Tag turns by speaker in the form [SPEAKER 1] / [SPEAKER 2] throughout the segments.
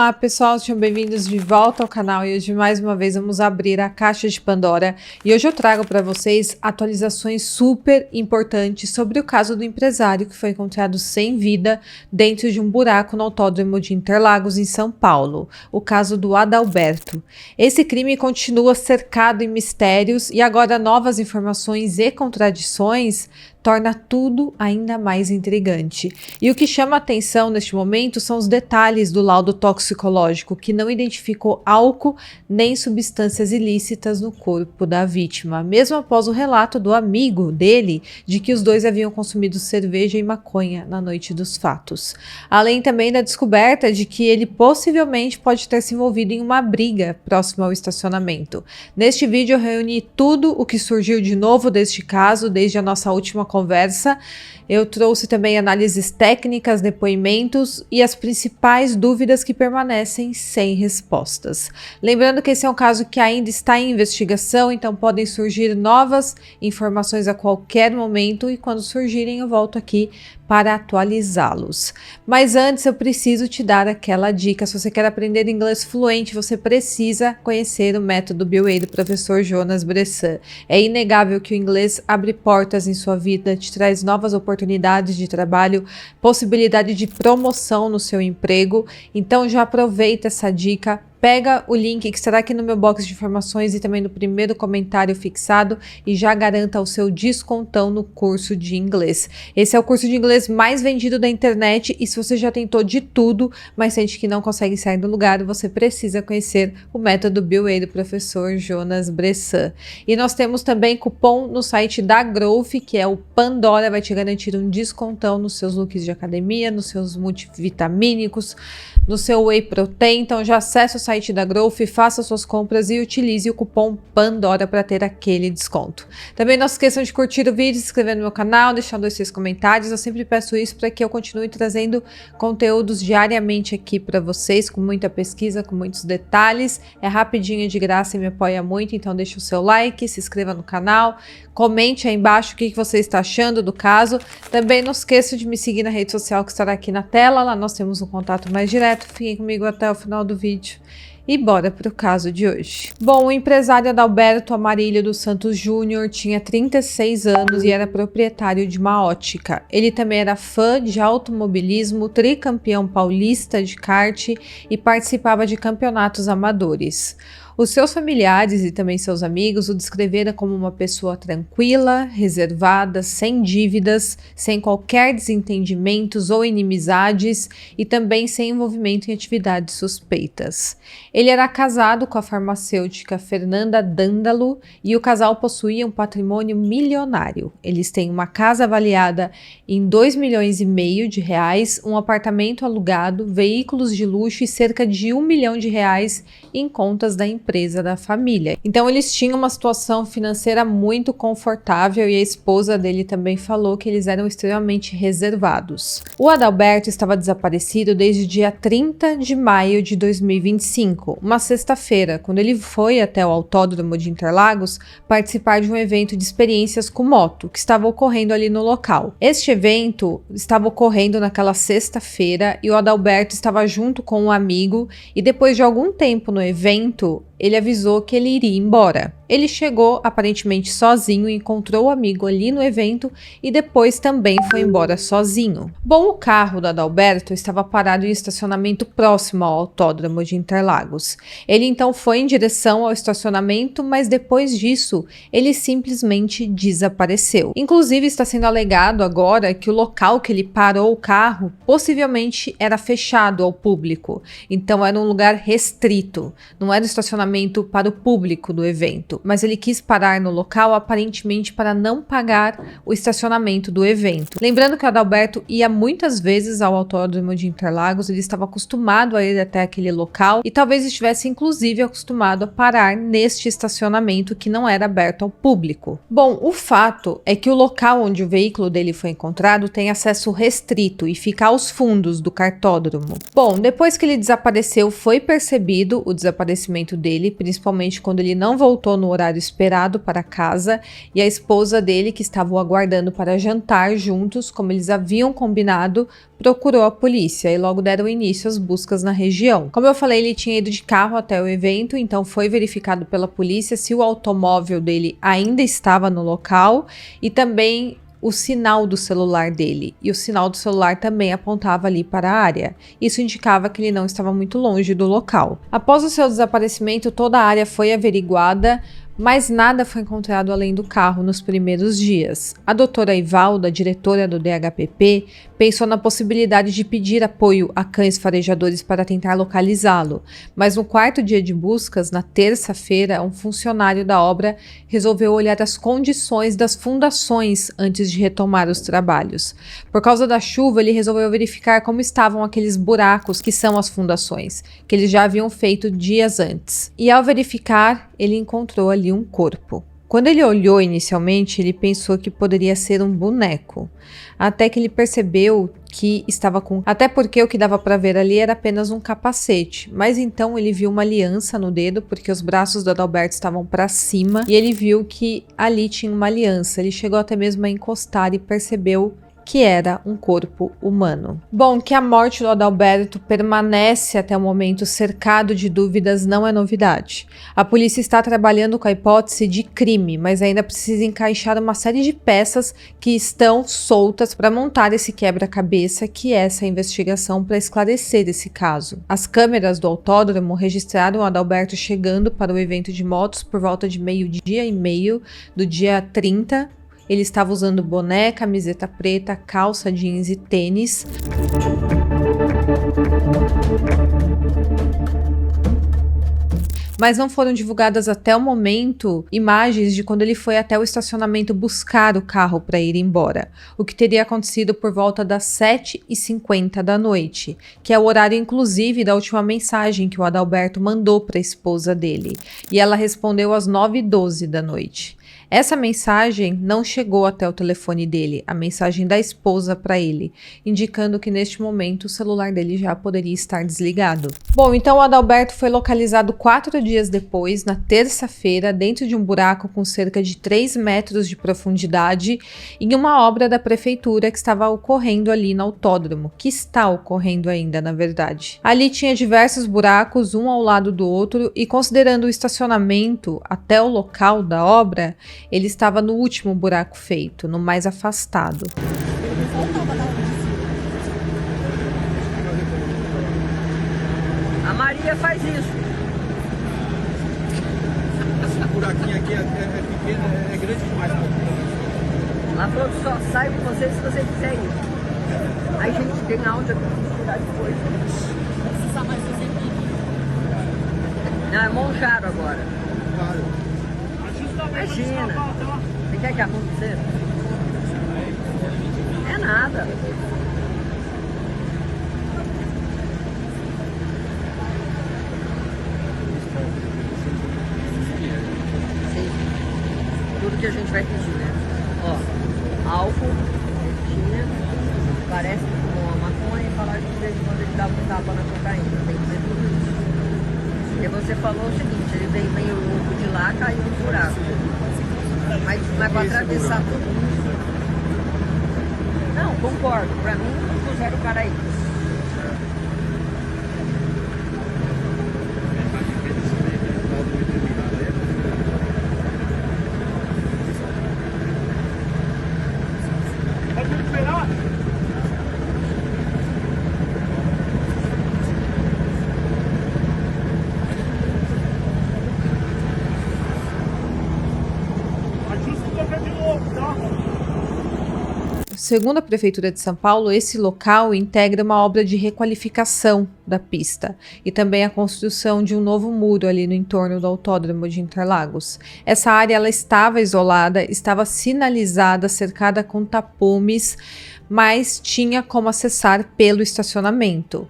[SPEAKER 1] Olá pessoal, sejam bem-vindos de volta ao canal e hoje mais uma vez vamos abrir a caixa de Pandora e hoje eu trago para vocês atualizações super importantes sobre o caso do empresário que foi encontrado sem vida dentro de um buraco no autódromo de Interlagos em São Paulo, o caso do Adalberto. Esse crime continua cercado em mistérios e agora novas informações e contradições torna tudo ainda mais intrigante. E o que chama a atenção neste momento são os detalhes do laudo toxicológico, que não identificou álcool nem substâncias ilícitas no corpo da vítima, mesmo após o relato do amigo dele de que os dois haviam consumido cerveja e maconha na noite dos fatos. Além também da descoberta de que ele possivelmente pode ter se envolvido em uma briga próxima ao estacionamento. Neste vídeo eu reuni tudo o que surgiu de novo deste caso desde a nossa última conversa. Eu trouxe também análises técnicas, depoimentos e as principais dúvidas que permanecem sem respostas. Lembrando que esse é um caso que ainda está em investigação, então podem surgir novas informações a qualquer momento e quando surgirem eu volto aqui para atualizá-los. Mas antes eu preciso te dar aquela dica: se você quer aprender inglês fluente, você precisa conhecer o método BioWay do professor Jonas Bressan. É inegável que o inglês abre portas em sua vida, te traz novas oportunidades de trabalho, possibilidade de promoção no seu emprego, então já aproveita essa dica. Pega o link que estará aqui no meu box de informações e também no primeiro comentário fixado e já garanta o seu descontão no curso de inglês. Esse é o curso de inglês mais vendido da internet e se você já tentou de tudo, mas sente que não consegue sair do lugar, você precisa conhecer o método BioWay do professor Jonas Bressan. E nós temos também cupom no site da Growth, que é o Pandora, vai te garantir um descontão nos seus looks de academia, nos seus multivitamínicos, no seu whey protein. Então já acessa o site da Growth, faça suas compras e utilize o cupom Pandora para ter aquele desconto. Também não se esqueçam de curtir o vídeo, se inscrever no meu canal, deixar 2 comentários. Eu sempre peço isso para que eu continue trazendo conteúdos diariamente aqui para vocês, com muita pesquisa, com muitos detalhes. É rapidinho, de graça e me apoia muito, então deixa o seu like, se inscreva no canal, comente aí embaixo o que você está achando do caso. Também não esqueça de me seguir na rede social que estará aqui na tela, lá nós temos um contato mais direto. Fiquem comigo até o final do vídeo. E bora para o caso de hoje. Bom, o empresário Adalberto Amarílio dos Santos Júnior tinha 36 anos e era proprietário de uma ótica. Ele também era fã de automobilismo, tricampeão paulista de kart e participava de campeonatos amadores. Os seus familiares e também seus amigos o descreveram como uma pessoa tranquila, reservada, sem dívidas, sem qualquer desentendimentos ou inimizades e também sem envolvimento em atividades suspeitas. Ele era casado com a farmacêutica Fernanda Dândalo e o casal possuía um patrimônio milionário. Eles têm uma casa avaliada em 2,5 milhões de reais, um apartamento alugado, veículos de luxo e cerca de 1 milhão de reais em contas da empresa da família. Então eles tinham uma situação financeira muito confortável e a esposa dele também falou que eles eram extremamente reservados. O Adalberto estava desaparecido desde o dia 30 de maio de 2025, uma sexta-feira, quando ele foi até o autódromo de Interlagos participar de um evento de experiências com moto que estava ocorrendo ali no local. Este evento estava ocorrendo naquela sexta-feira e o Adalberto estava junto com um amigo e depois de algum tempo no evento, ele avisou que ele iria embora. Ele chegou aparentemente sozinho, encontrou o amigo ali no evento e depois também foi embora sozinho. Bom, o carro do Adalberto estava parado em estacionamento próximo ao autódromo de Interlagos. Ele então foi em direção ao estacionamento, mas depois disso ele simplesmente desapareceu. Inclusive está sendo alegado agora que o local que ele parou o carro possivelmente era fechado ao público. Então era um lugar restrito, não era um estacionamento para o público do evento, mas ele quis parar no local aparentemente para não pagar o estacionamento do evento. Lembrando que o Adalberto ia muitas vezes ao autódromo de Interlagos, ele estava acostumado a ir até aquele local e talvez estivesse inclusive acostumado a parar neste estacionamento que não era aberto ao público. Bom, o fato é que o local onde o veículo dele foi encontrado tem acesso restrito e fica aos fundos do cartódromo. Bom, depois que ele desapareceu, foi percebido o desaparecimento dele dele, principalmente quando ele não voltou no horário esperado para casa, e a esposa dele, que estava o aguardando para jantar juntos, como eles haviam combinado, procurou a polícia e logo deram início às buscas na região. Como eu falei, ele tinha ido de carro até o evento, então foi verificado pela polícia se o automóvel dele ainda estava no local e também o sinal do celular dele, e o sinal do celular também apontava ali para a área. Isso indicava que ele não estava muito longe do local. Após o seu desaparecimento, toda a área foi averiguada, mas nada foi encontrado além do carro nos primeiros dias. A doutora Ivalda, diretora do DHPP, pensou na possibilidade de pedir apoio a cães farejadores para tentar localizá-lo, mas no quarto dia de buscas, na terça-feira, um funcionário da obra resolveu olhar as condições das fundações antes de retomar os trabalhos. Por causa da chuva, ele resolveu verificar como estavam aqueles buracos que são as fundações, que eles já haviam feito dias antes. E ao verificar, ele encontrou ali um corpo. Quando ele olhou inicialmente, ele pensou que poderia ser um boneco, até que ele percebeu que estava com... Até porque o que dava para ver ali era apenas um capacete, mas então ele viu uma aliança no dedo, porque os braços do Adalberto estavam para cima, e ele viu que ali tinha uma aliança. Ele chegou até mesmo a encostar e percebeu que era um corpo humano. Bom, que a morte do Adalberto permanece até o momento cercado de dúvidas não é novidade. A polícia está trabalhando com a hipótese de crime, mas ainda precisa encaixar uma série de peças que estão soltas para montar esse quebra-cabeça que é essa investigação para esclarecer esse caso. As câmeras do autódromo registraram o Adalberto chegando para o evento de motos por volta de 12:30 do dia 30. Ele estava usando boné, camiseta preta, calça jeans e tênis. Mas não foram divulgadas até o momento imagens de quando ele foi até o estacionamento buscar o carro para ir embora, o que teria acontecido por volta das 7:50 da noite, que é o horário inclusive da última mensagem que o Adalberto mandou para a esposa dele, e ela respondeu às 9:12 da noite. Essa mensagem não chegou até o telefone dele, a mensagem da esposa para ele, indicando que neste momento o celular dele já poderia estar desligado. Bom, então o Adalberto foi localizado 4 dias depois, na terça-feira, dentro de um buraco com cerca de 3 metros de profundidade, em uma obra da prefeitura que estava ocorrendo ali no autódromo, que está ocorrendo ainda, na verdade. Ali tinha diversos buracos, um ao lado do outro, e considerando o estacionamento até o local da obra, ele estava no último buraco feito, no mais afastado.
[SPEAKER 2] A Maria faz isso.
[SPEAKER 3] Esse buraquinho aqui é pequeno, é grande demais.
[SPEAKER 2] Ela falou que só sai com você se você quiser ir. Aí a gente tem áudio aqui pra tirar depois. Precisa mais você aqui. Não, é Monjaro agora.
[SPEAKER 3] Claro.
[SPEAKER 2] Imagina. Você quer que arrume você? É nada. Sim. Tudo que a gente vai pedir, né? Ó, álcool, tinha, parece que fumou uma maconha e falaram que de vez em quando ele dava um tapa na cocaína. Tem que ver tudo isso. Porque você falou o seguinte, ele veio meio louco de lá, caiu no buraco. Mas para atravessar tudo isso. Não, concordo. Pra mim, puseram o cara aí.
[SPEAKER 3] Pode esperar?
[SPEAKER 1] Segundo a Prefeitura de São Paulo, esse local integra uma obra de requalificação da pista e também a construção de um novo muro ali no entorno do Autódromo de Interlagos. Essa área ela estava isolada, estava sinalizada, cercada com tapumes, mas tinha como acessar pelo estacionamento.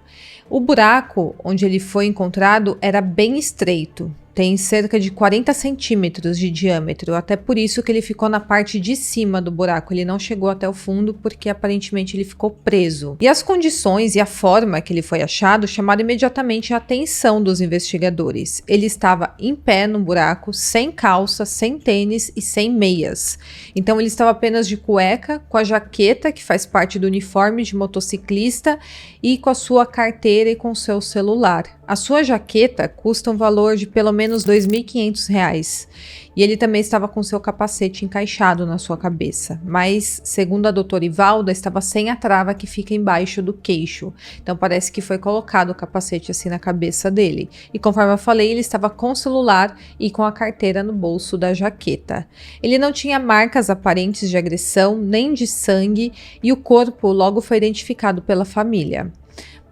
[SPEAKER 1] O buraco onde ele foi encontrado era bem estreito, tem cerca de 40 centímetros de diâmetro, até por isso que ele ficou na parte de cima do buraco, ele não chegou até o fundo porque aparentemente ele ficou preso. E as condições e a forma que ele foi achado chamaram imediatamente a atenção dos investigadores. Ele estava em pé no buraco, sem calça, sem tênis e sem meias. Então ele estava apenas de cueca, com a jaqueta que faz parte do uniforme de motociclista e com a sua carteira e com seu celular. A sua jaqueta custa um valor de pelo menos R$ 2.500 e ele também estava com seu capacete encaixado na sua cabeça, mas segundo a doutora Ivalda estava sem a trava que fica embaixo do queixo, então parece que foi colocado o capacete assim na cabeça dele e conforme eu falei ele estava com o celular e com a carteira no bolso da jaqueta. Ele não tinha marcas aparentes de agressão nem de sangue e o corpo logo foi identificado pela família.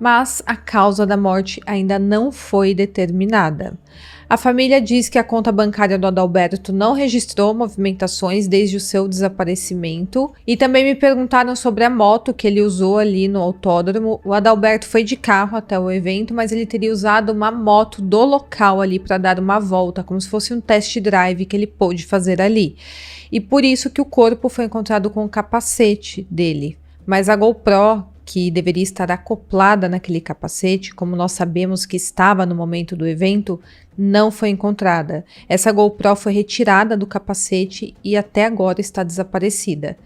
[SPEAKER 1] Mas a causa da morte ainda não foi determinada. A família diz que a conta bancária do Adalberto não registrou movimentações desde o seu desaparecimento e também me perguntaram sobre a moto que ele usou ali no autódromo. O Adalberto foi de carro até o evento, mas ele teria usado uma moto do local ali para dar uma volta, como se fosse um test drive que ele pôde fazer ali. E por isso que o corpo foi encontrado com o capacete dele, mas a GoPro que deveria estar acoplada naquele capacete, como nós sabemos que estava no momento do evento, não foi encontrada. Essa GoPro foi retirada do capacete e até agora está desaparecida.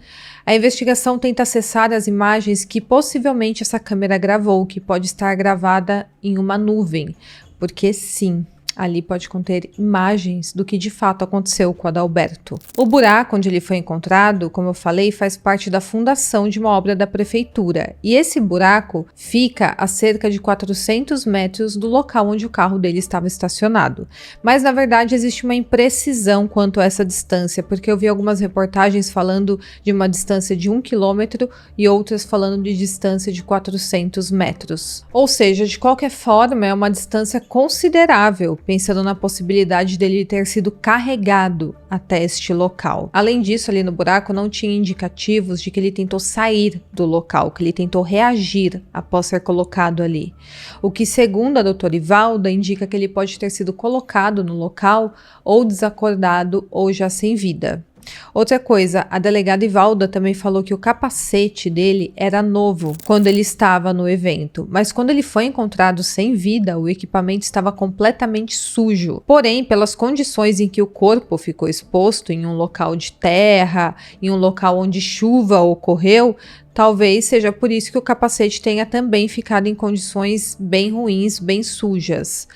[SPEAKER 1] A investigação tenta acessar as imagens que possivelmente essa câmera gravou, que pode estar gravada em uma nuvem, porque sim, ali pode conter imagens do que de fato aconteceu com o Adalberto. O buraco onde ele foi encontrado, como eu falei, faz parte da fundação de uma obra da prefeitura. E esse buraco fica a cerca de 400 metros do local onde o carro dele estava estacionado. Mas na verdade existe uma imprecisão quanto a essa distância, porque eu vi algumas reportagens falando de uma distância de 1 quilômetro e outras falando de distância de 400 metros. Ou seja, de qualquer forma é uma distância considerável, pensando na possibilidade dele ter sido carregado até este local. Além disso, ali no buraco não tinha indicativos de que ele tentou sair do local, que ele tentou reagir após ser colocado ali. O que, segundo a doutora Ivalda, indica que ele pode ter sido colocado no local ou desacordado ou já sem vida. Outra coisa, a delegada Ivalda também falou que o capacete dele era novo quando ele estava no evento, mas quando ele foi encontrado sem vida, o equipamento estava completamente sujo. Porém, pelas condições em que o corpo ficou exposto em um local de terra, em um local onde chuva ocorreu, talvez seja por isso que o capacete tenha também ficado em condições bem ruins, bem sujas.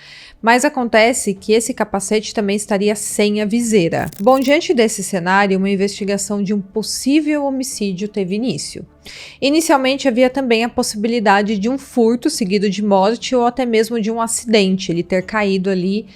[SPEAKER 1] Mas acontece que esse capacete também estaria sem a viseira. Bom, diante desse cenário, uma investigação de um possível homicídio teve início. Inicialmente havia também a possibilidade de um furto seguido de morte ou até mesmo de um acidente, ele ter caído ali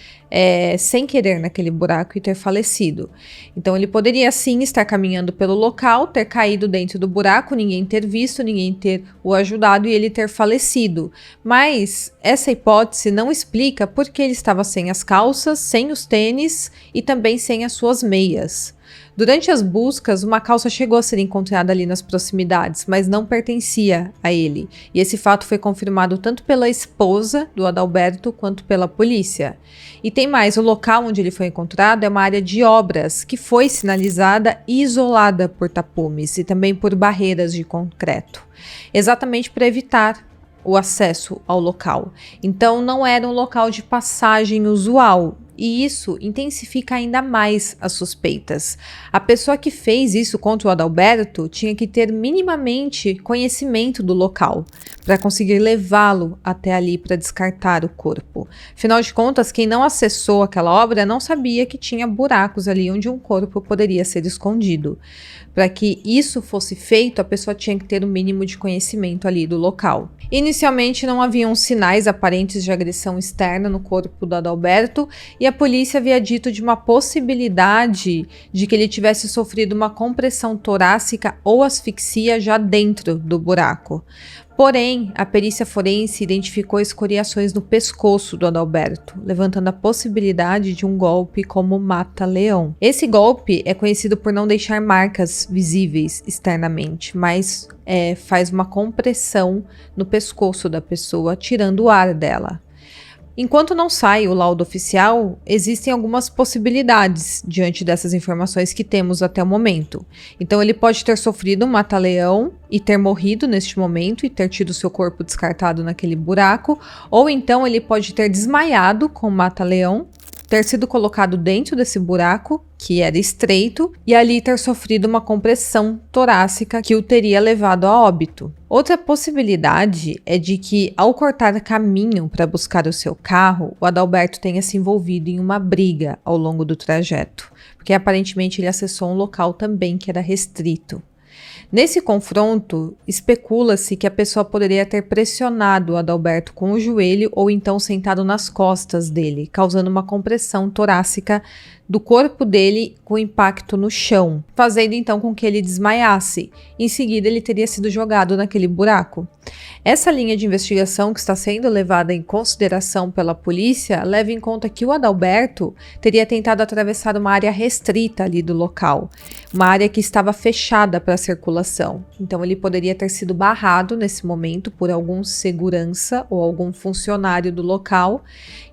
[SPEAKER 1] sem querer naquele buraco e ter falecido. Então ele poderia sim estar caminhando pelo local, ter caído dentro do buraco, ninguém ter visto, ninguém ter o ajudado e ele ter falecido. Mas essa hipótese não explica por que ele estava sem as calças, sem os tênis e também sem as suas meias. Durante as buscas, uma calça chegou a ser encontrada ali nas proximidades, mas não pertencia a ele. E esse fato foi confirmado tanto pela esposa do Adalberto quanto pela polícia. E tem mais, o local onde ele foi encontrado é uma área de obras que foi sinalizada e isolada por tapumes e também por barreiras de concreto, exatamente para evitar o acesso ao local. Então não era um local de passagem usual. E isso intensifica ainda mais as suspeitas. A pessoa que fez isso contra o Adalberto tinha que ter minimamente conhecimento do local para conseguir levá-lo até ali para descartar o corpo. Afinal de contas, quem não acessou aquela obra não sabia que tinha buracos ali onde um corpo poderia ser escondido. Para que isso fosse feito, a pessoa tinha que ter o mínimo de conhecimento ali do local. Inicialmente não haviam sinais aparentes de agressão externa no corpo do Adalberto e a polícia havia dito de uma possibilidade de que ele tivesse sofrido uma compressão torácica ou asfixia já dentro do buraco. Porém, a perícia forense identificou escoriações no pescoço do Adalberto, levantando a possibilidade de um golpe como mata-leão. Esse golpe é conhecido por não deixar marcas visíveis externamente, mas faz uma compressão no pescoço da pessoa, tirando o ar dela. Enquanto não sai o laudo oficial, existem algumas possibilidades diante dessas informações que temos até o momento. Então ele pode ter sofrido um mata-leão e ter morrido neste momento e ter tido seu corpo descartado naquele buraco, ou então ele pode ter desmaiado com o mata-leão, ter sido colocado dentro desse buraco, que era estreito, e ali ter sofrido uma compressão torácica que o teria levado a óbito. Outra possibilidade é de que, ao cortar caminho para buscar o seu carro, o Adalberto tenha se envolvido em uma briga ao longo do trajeto, porque aparentemente ele acessou um local também que era restrito. Nesse confronto, especula-se que a pessoa poderia ter pressionado o Adalberto com o joelho ou então sentado nas costas dele, causando uma compressão torácica do corpo dele com impacto no chão, fazendo então com que ele desmaiasse. Em seguida, ele teria sido jogado naquele buraco. Essa linha de investigação que está sendo levada em consideração pela polícia leva em conta que o Adalberto teria tentado atravessar uma área restrita ali do local, uma área que estava fechada para a circulação. Então ele poderia ter sido barrado nesse momento por algum segurança ou algum funcionário do local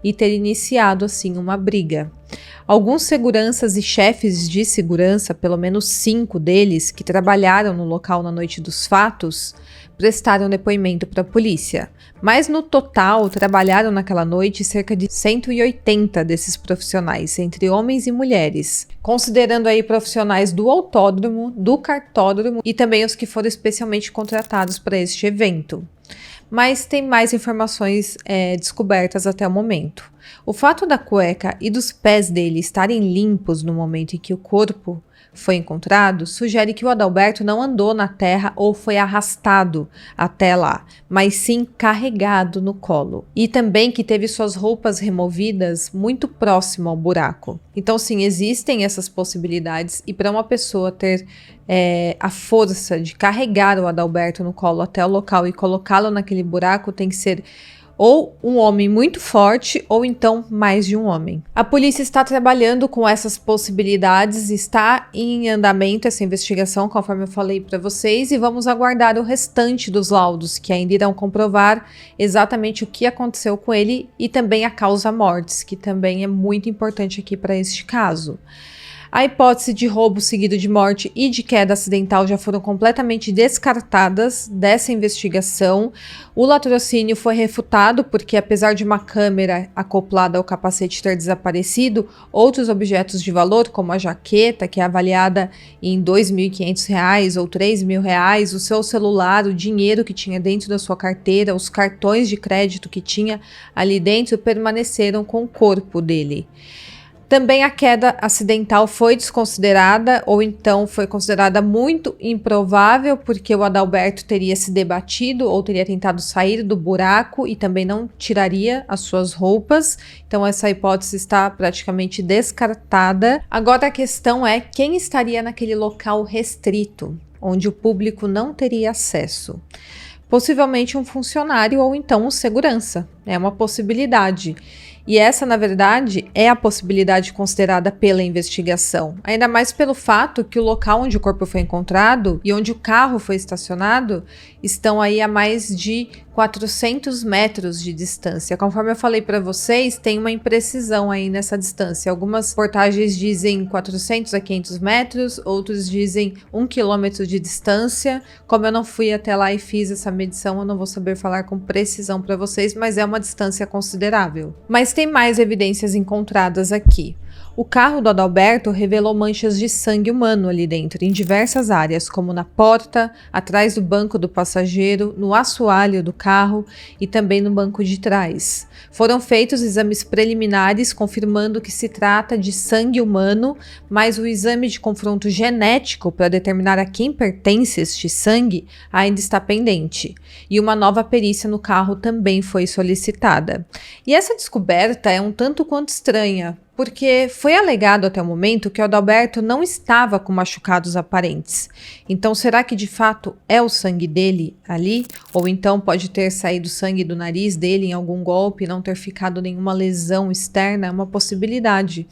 [SPEAKER 1] e ter iniciado assim uma briga. Alguns seguranças e chefes de segurança, pelo menos 5 deles, que trabalharam no local na noite dos fatos, prestaram depoimento para a polícia. Mas no total, trabalharam naquela noite cerca de 180 desses profissionais, entre homens e mulheres, considerando aí profissionais do autódromo, do cartódromo e também os que foram especialmente contratados para este evento. Mas tem mais informações descobertas até o momento. O fato da cueca e dos pés dele estarem limpos no momento em que o corpo foi encontrado sugere que o Adalberto não andou na terra ou foi arrastado até lá, mas sim carregado no colo. E também que teve suas roupas removidas muito próximo ao buraco. Então sim, existem essas possibilidades e para uma pessoa ter a força de carregar o Adalberto no colo até o local e colocá-lo naquele buraco tem que ser ou um homem muito forte, ou então mais de um homem. A polícia está trabalhando com essas possibilidades, está em andamento essa investigação, conforme eu falei para vocês, e vamos aguardar o restante dos laudos, que ainda irão comprovar exatamente o que aconteceu com ele e também a causa mortis, que também é muito importante aqui para este caso. A hipótese de roubo seguido de morte e de queda acidental já foram completamente descartadas dessa investigação. O latrocínio foi refutado porque, apesar de uma câmera acoplada ao capacete ter desaparecido, outros objetos de valor, como a jaqueta, que é avaliada em R$ 2.500 ou R$ 3.000, o seu celular, o dinheiro que tinha dentro da sua carteira, os cartões de crédito que tinha ali dentro, permaneceram com o corpo dele. Também a queda acidental foi desconsiderada, ou então foi considerada muito improvável, porque o Adalberto teria se debatido ou teria tentado sair do buraco e também não tiraria as suas roupas. Então essa hipótese está praticamente descartada. Agora a questão é quem estaria naquele local restrito, onde o público não teria acesso. Possivelmente um funcionário ou então um segurança, é uma possibilidade. E essa, na verdade, é a possibilidade considerada pela investigação. Ainda mais pelo fato que o local onde o corpo foi encontrado e onde o carro foi estacionado estão aí a mais de 400 metros de distância. Conforme eu falei para vocês, tem uma imprecisão aí nessa distância. Algumas portagens dizem 400 a 500 metros, outros dizem 1 quilômetro de distância. Como eu não fui até lá e fiz essa medição, eu não vou saber falar com precisão para vocês, mas é uma distância considerável. Mas tem mais evidências encontradas aqui. O carro do Adalberto revelou manchas de sangue humano ali dentro, em diversas áreas, como na porta, atrás do banco do passageiro, no assoalho do carro e também no banco de trás. Foram feitos exames preliminares confirmando que se trata de sangue humano, mas o exame de confronto genético para determinar a quem pertence este sangue ainda está pendente. E uma nova perícia no carro também foi solicitada. E essa descoberta é um tanto quanto estranha. porque foi alegado até o momento que o Adalberto não estava com machucados aparentes. Então, será que de fato é o sangue dele ali? Ou então pode ter saído sangue do nariz dele em algum golpe e não ter ficado nenhuma lesão externa? É uma possibilidade.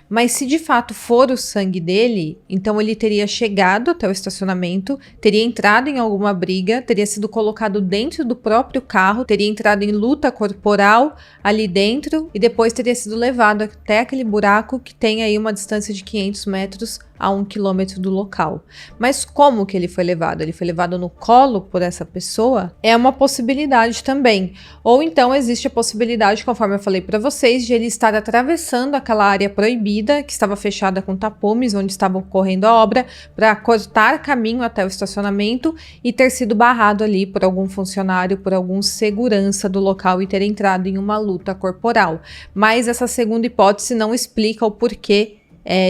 [SPEAKER 1] Mas se de fato for o sangue dele, então ele teria chegado até o estacionamento, teria entrado em alguma briga, teria sido colocado dentro do próprio carro, teria entrado em luta corporal ali dentro e depois teria sido levado até aquele buraco que tem aí uma distância de 500 metros a 1 quilômetro do local. Mas como que ele foi levado? Ele foi levado no colo por essa pessoa? É uma possibilidade também. Ou então existe a possibilidade, conforme eu falei para vocês, de ele estar atravessando aquela área proibida, que estava fechada com tapumes, onde estava ocorrendo a obra, para cortar caminho até o estacionamento e ter sido barrado ali por algum funcionário, por algum segurança do local e ter entrado em uma luta corporal. Mas essa segunda hipótese não explica o porquê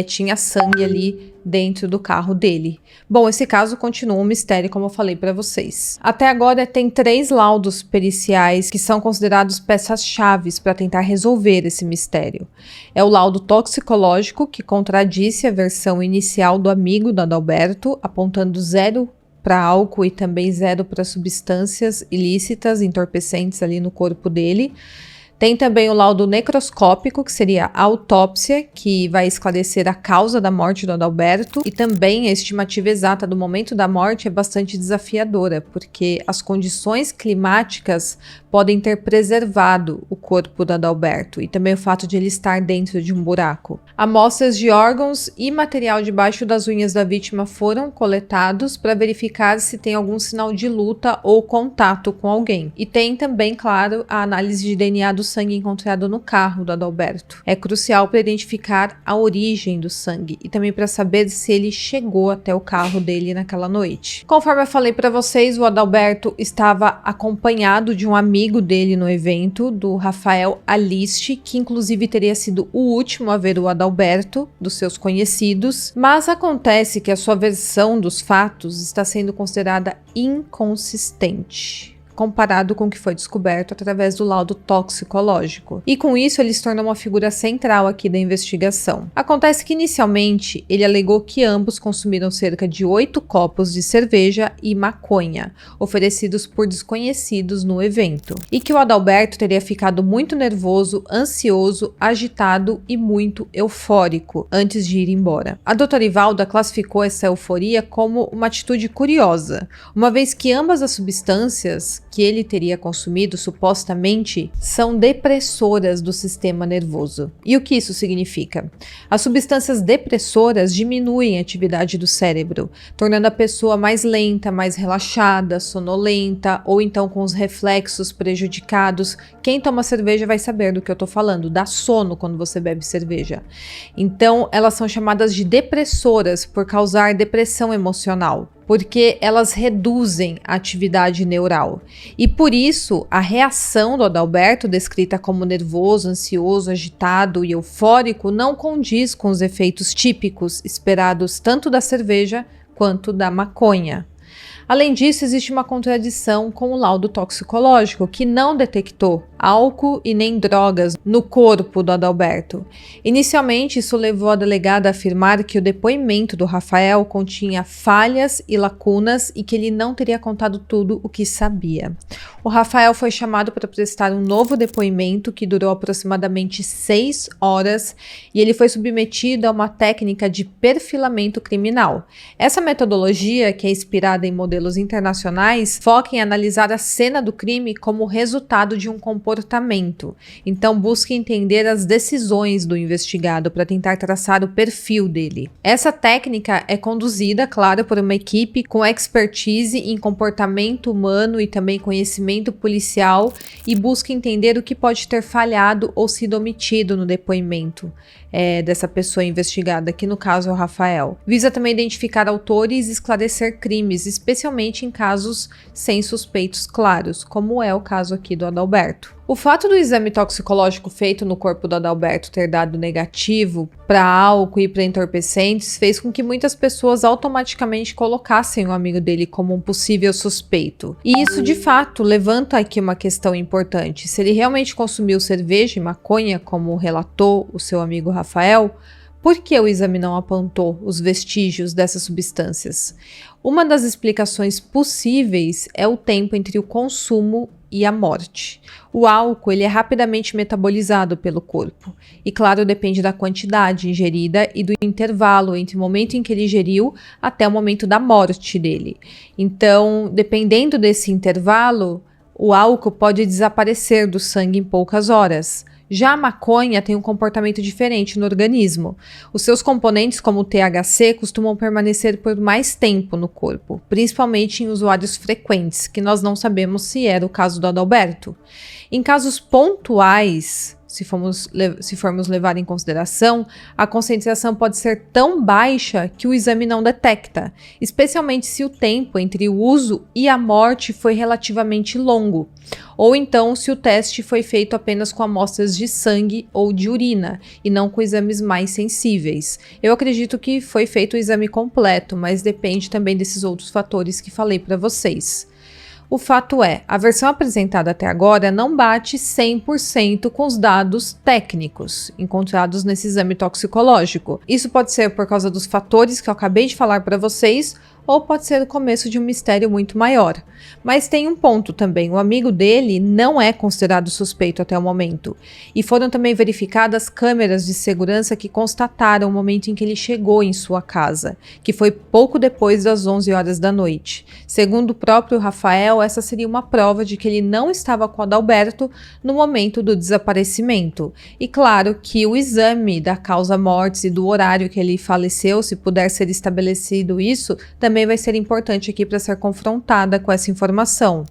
[SPEAKER 1] tinha sangue ali dentro do carro dele. Bom, esse caso continua um mistério, como eu falei para vocês. Até agora tem 3 laudos periciais que são considerados peças-chaves para tentar resolver esse mistério. É o laudo toxicológico, que contradisse a versão inicial do amigo do Adalberto, apontando 0 para álcool e também 0 para substâncias ilícitas, entorpecentes ali no corpo dele. Tem também o laudo necroscópico, que seria a autópsia, que vai esclarecer a causa da morte do Adalberto, e também a estimativa exata do momento da morte é bastante desafiadora, porque as condições climáticas podem ter preservado o corpo do Adalberto, e também o fato de ele estar dentro de um buraco. Amostras de órgãos e material debaixo das unhas da vítima foram coletados para verificar se tem algum sinal de luta ou contato com alguém. E tem também, claro, a análise de DNA do sangue encontrado no carro do Adalberto. É crucial para identificar a origem do sangue e também para saber se ele chegou até o carro dele naquela noite. Conforme eu falei para vocês, o Adalberto estava acompanhado de um amigo dele no evento, do Rafael Aliste, que inclusive teria sido o último a ver o Adalberto, dos seus conhecidos, mas acontece que a sua versão dos fatos está sendo considerada inconsistente, comparado com o que foi descoberto através do laudo toxicológico. E com isso ele se tornou uma figura central aqui da investigação. Acontece que inicialmente ele alegou que ambos consumiram cerca de 8 copos de cerveja e maconha, oferecidos por desconhecidos no evento, e que o Adalberto teria ficado muito nervoso, ansioso, agitado e muito eufórico antes de ir embora. A doutora Ivalda classificou essa euforia como uma atitude curiosa, uma vez que ambas as substâncias que ele teria consumido supostamente são depressoras do sistema nervoso. E o que isso significa? As substâncias depressoras diminuem a atividade do cérebro, tornando a pessoa mais lenta, mais relaxada, sonolenta ou então com os reflexos prejudicados. Quem toma cerveja vai saber do que eu tô falando, dá sono quando você bebe cerveja. Então, elas são chamadas de depressoras por causar depressão emocional, porque elas reduzem a atividade neural. E por isso, a reação do Adalberto, descrita como nervoso, ansioso, agitado e eufórico, não condiz com os efeitos típicos esperados tanto da cerveja quanto da maconha. Além disso, existe uma contradição com o laudo toxicológico, que não detectou álcool e nem drogas no corpo do Adalberto. Inicialmente, isso levou a delegada a afirmar que o depoimento do Rafael continha falhas e lacunas e que ele não teria contado tudo o que sabia. O Rafael foi chamado para prestar um novo depoimento que durou aproximadamente 6 horas e ele foi submetido a uma técnica de perfilamento criminal. Essa metodologia, que é inspirada em modelos internacionais, foca em analisar a cena do crime como resultado de um comportamento. Então, busca entender as decisões do investigado para tentar traçar o perfil dele. Essa técnica é conduzida, claro, por uma equipe com expertise em comportamento humano e também conhecimento policial e busca entender o que pode ter falhado ou sido omitido no depoimento dessa pessoa investigada, que no caso é o Rafael. Visa também identificar autores e esclarecer crimes, especialmente especialmente em casos sem suspeitos claros, como é o caso aqui do Adalberto. O fato do exame toxicológico feito no corpo do Adalberto ter dado negativo para álcool e para entorpecentes fez com que muitas pessoas automaticamente colocassem o amigo dele como um possível suspeito. E isso, de fato, levanta aqui uma questão importante. Se ele realmente consumiu cerveja e maconha, como relatou o seu amigo Rafael, por que o exame não apontou os vestígios dessas substâncias? Uma das explicações possíveis é o tempo entre o consumo e a morte. O álcool ele é rapidamente metabolizado pelo corpo e, claro, depende da quantidade ingerida e do intervalo entre o momento em que ele ingeriu até o momento da morte dele. Então, dependendo desse intervalo, o álcool pode desaparecer do sangue em poucas horas. Já a maconha tem um comportamento diferente no organismo. Os seus componentes, como o THC, costumam permanecer por mais tempo no corpo, principalmente em usuários frequentes, que nós não sabemos se era o caso do Adalberto. Em casos pontuais, se formos levar em consideração, a concentração pode ser tão baixa que o exame não detecta, especialmente se o tempo entre o uso e a morte foi relativamente longo, ou então se o teste foi feito apenas com amostras de sangue ou de urina, e não com exames mais sensíveis. Eu acredito que foi feito o exame completo, mas depende também desses outros fatores que falei para vocês. O fato é, a versão apresentada até agora não bate 100% com os dados técnicos encontrados nesse exame toxicológico. Isso pode ser por causa dos fatores que eu acabei de falar para vocês, ou pode ser o começo de um mistério muito maior. Mas tem um ponto também, o amigo dele não é considerado suspeito até o momento. E foram também verificadas câmeras de segurança que constataram o momento em que ele chegou em sua casa, que foi pouco depois das 11 horas da noite. Segundo o próprio Rafael, essa seria uma prova de que ele não estava com o Adalberto no momento do desaparecimento. E claro que o exame da causa mortis e do horário que ele faleceu, se puder ser estabelecido isso, também vai ser importante aqui para ser confrontada com essa informação.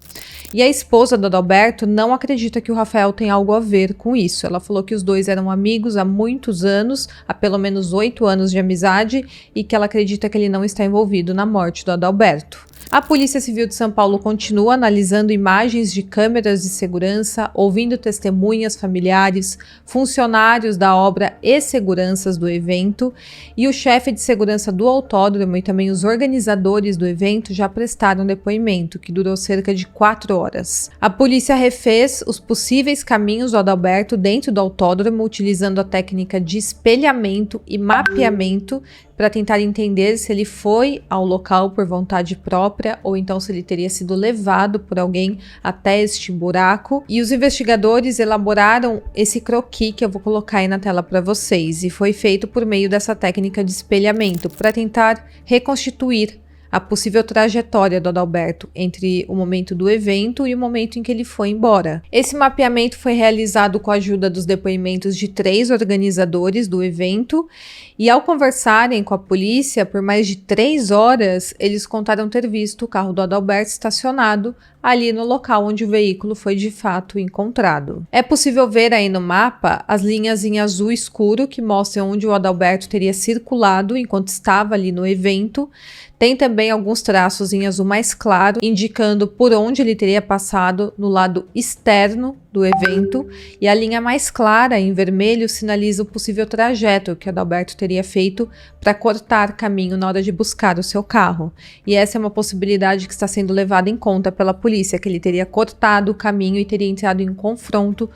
[SPEAKER 1] E a esposa do Adalberto não acredita que o Rafael tem algo a ver com isso. Ela falou que os dois eram amigos há muitos anos, há pelo menos 8 anos de amizade, e que ela acredita que ele não está envolvido na morte do Adalberto. A Polícia Civil de São Paulo continua analisando imagens de câmeras de segurança, ouvindo testemunhas, familiares, funcionários da obra e seguranças do evento, e o chefe de segurança do autódromo e também os organizadores do evento já prestaram depoimento, que durou cerca de 4 horas. A polícia refez os possíveis caminhos do Adalberto dentro do autódromo, utilizando a técnica de espelhamento e mapeamento para tentar entender se ele foi ao local por vontade própria ou então se ele teria sido levado por alguém até este buraco. E os investigadores elaboraram esse croquis que eu vou colocar aí na tela para vocês, e foi feito por meio dessa técnica de espelhamento para tentar reconstituir a possível trajetória do Adalberto entre o momento do evento e o momento em que ele foi embora. Esse mapeamento foi realizado com a ajuda dos depoimentos de 3 organizadores do evento, e ao conversarem com a polícia por mais de 3 horas, eles contaram ter visto o carro do Adalberto estacionado ali no local onde o veículo foi de fato encontrado. É possível ver aí no mapa as linhas em azul escuro que mostram onde o Adalberto teria circulado enquanto estava ali no evento. Tem também alguns traços em azul mais claro, indicando por onde ele teria passado no lado externo do evento, e a linha mais clara em vermelho sinaliza o possível trajeto que Adalberto teria feito para cortar caminho na hora de buscar o seu carro. E essa é uma possibilidade que está sendo levada em conta pela polícia, que ele teria cortado o caminho e teria entrado em confronto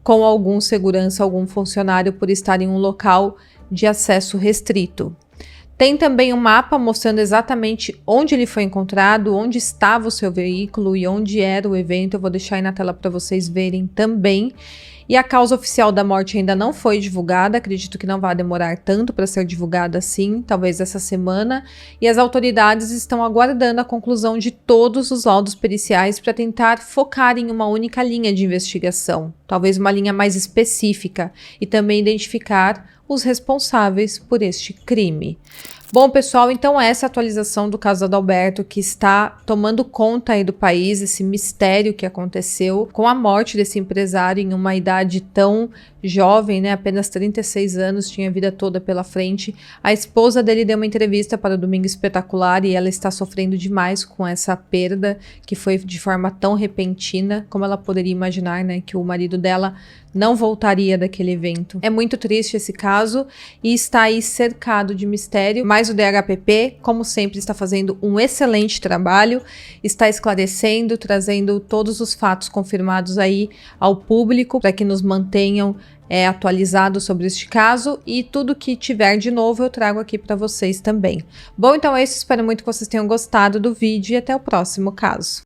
[SPEAKER 1] com algum segurança, algum funcionário por estar em um local de acesso restrito. Tem também um mapa mostrando exatamente onde ele foi encontrado, onde estava o seu veículo e onde era o evento. Eu vou deixar aí na tela para vocês verem também. E a causa oficial da morte ainda não foi divulgada, acredito que não vai demorar tanto para ser divulgada assim, talvez essa semana. E as autoridades estão aguardando a conclusão de todos os laudos periciais para tentar focar em uma única linha de investigação, talvez uma linha mais específica, e também identificar os responsáveis por este crime. Bom, pessoal, então essa atualização do caso do Adalberto, que está tomando conta aí do país, esse mistério que aconteceu com a morte desse empresário em uma idade tão jovem, né? Apenas 36 anos, tinha a vida toda pela frente. A esposa dele deu uma entrevista para o Domingo Espetacular e ela está sofrendo demais com essa perda, que foi de forma tão repentina, como ela poderia imaginar, né? Que o marido dela não voltaria daquele evento. É muito triste esse caso e está aí cercado de mistério, mas o DHPP, como sempre, está fazendo um excelente trabalho, está esclarecendo, trazendo todos os fatos confirmados aí ao público para que nos mantenham atualizados sobre este caso, e tudo que tiver de novo eu trago aqui para vocês também. Bom, então é isso, espero muito que vocês tenham gostado do vídeo e até o próximo caso.